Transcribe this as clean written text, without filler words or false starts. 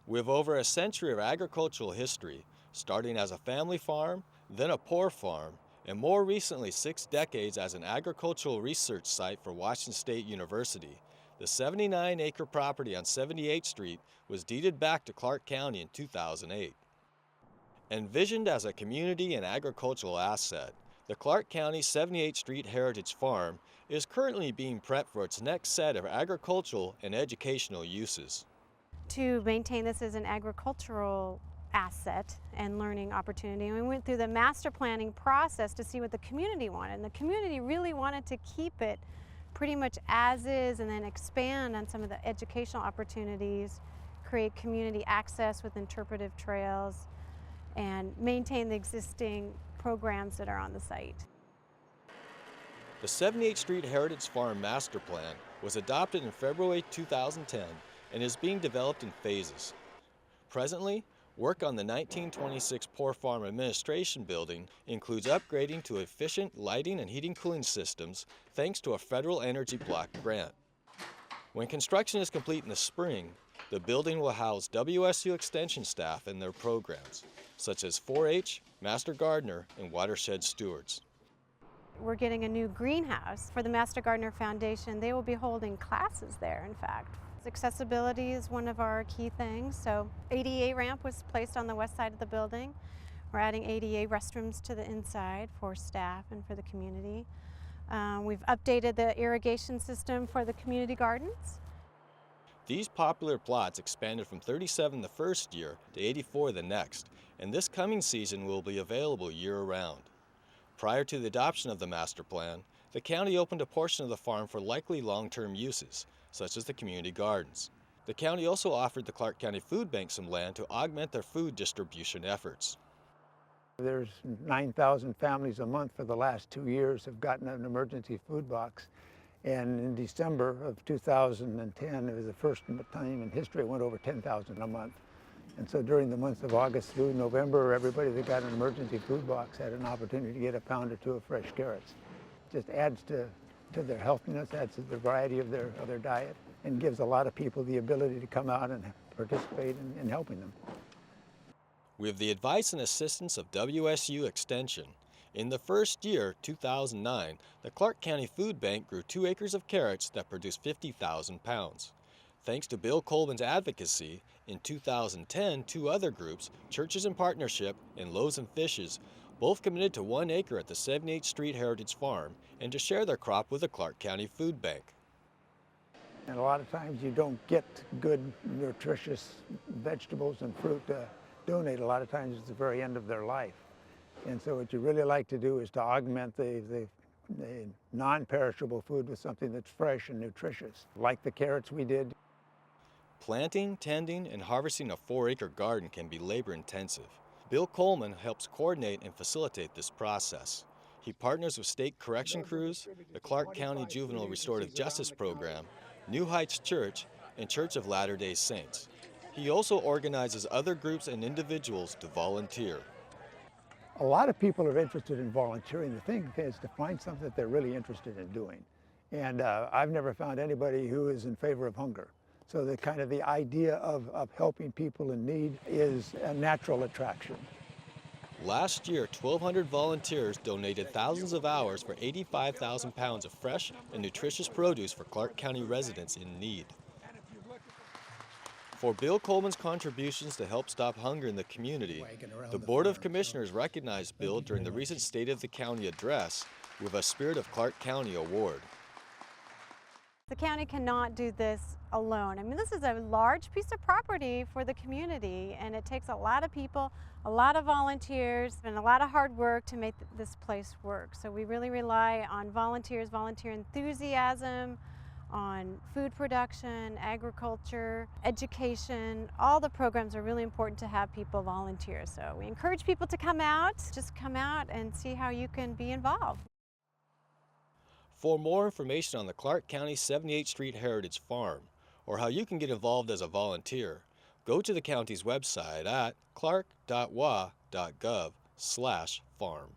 With over a century of agricultural history, starting as a family farm, then a poor farm, and more recently 6 decades as an agricultural research site for Washington State University, the 79-acre property on 78th Street was deeded back to Clark County in 2008. Envisioned as a community and agricultural asset, the Clark County 78th Street Heritage Farm is currently being prepped for its next set of agricultural and educational uses. To maintain this as an agricultural asset and learning opportunity, we went through the master planning process to see what the community wanted. And the community really wanted to keep it pretty much as is and then expand on some of the educational opportunities, create community access with interpretive trails, and maintain the existing programs that are on the site. The 78th Street Heritage Farm Master Plan was adopted in February 2010 and is being developed in phases. Presently, work on the 1926 Poor Farm Administration Building includes upgrading to efficient lighting and heating cooling systems thanks to a federal energy block grant. When construction is complete in the spring, the building will house WSU Extension staff and their programs, such as 4-H, Master Gardener, and Watershed Stewards. We're getting a new greenhouse for the Master Gardener Foundation. They will be holding classes there, in fact. Accessibility is one of our key things. So ADA ramp was placed on the west side of the building. We're adding ADA restrooms to the inside for staff and for the community. We've updated the irrigation system for the community gardens. These popular plots expanded from 37 the first year to 84 the next, and this coming season will be available year-round. Prior to the adoption of the master plan, the county opened a portion of the farm for likely long-term uses, such as the community gardens. The county also offered the Clark County Food Bank some land to augment their food distribution efforts. There's 9,000 families a month for the last 2 years have gotten an emergency food box. And in December of 2010, it was the first time in history it went over 10,000 a month. And so during the months of August through November, everybody that got an emergency food box had an opportunity to get a pound or two of fresh carrots. Just adds to their healthiness, adds to the variety of their diet, and gives a lot of people the ability to come out and participate in helping them. With the advice and assistance of WSU Extension, in the first year, 2009, the Clark County Food Bank grew 2 acres of carrots that produced 50,000 pounds. Thanks to Bill Coleman's advocacy, in 2010, 2 other groups, Churches in Partnership and Loaves and Fishes, both committed to 1 acre at the 78th Street Heritage Farm and to share their crop with the Clark County Food Bank. And a lot of times you don't get good, nutritious vegetables and fruit to donate. A lot of times it's the very end of their life. And so what you really like to do is to augment the non-perishable food with something that's fresh and nutritious, like the carrots we did. Planting, tending, and harvesting a 4-acre garden can be labor-intensive. Bill Coleman helps coordinate and facilitate this process. He partners with state correction crews, the Clark County Juvenile Restorative Justice Program, New Heights Church, and Church of Latter-day Saints. He also organizes other groups and individuals to volunteer. A lot of people are interested in volunteering. The thing is to find something that they're really interested in doing. And I've never found anybody who is in favor of hunger. So the idea of helping people in need is a natural attraction. Last year, 1,200 volunteers donated thousands of hours for 85,000 pounds of fresh and nutritious produce for Clark County residents in need. For Bill Coleman's contributions to help stop hunger in the community, the Board of Commissioners recognized Bill during the recent State of the County address with a Spirit of Clark County award. The county cannot do this alone. I mean, this is a large piece of property for the community, and it takes a lot of people, a lot of volunteers, and a lot of hard work to make this place work. So we really rely on volunteers, volunteer enthusiasm, on food production, agriculture, education. All the programs are really important to have people volunteer. So we encourage people to come out, just come out and see how you can be involved. For more information on the Clark County 78th Street Heritage Farm, or how you can get involved as a volunteer, go to the county's website at clark.wa.gov/farm.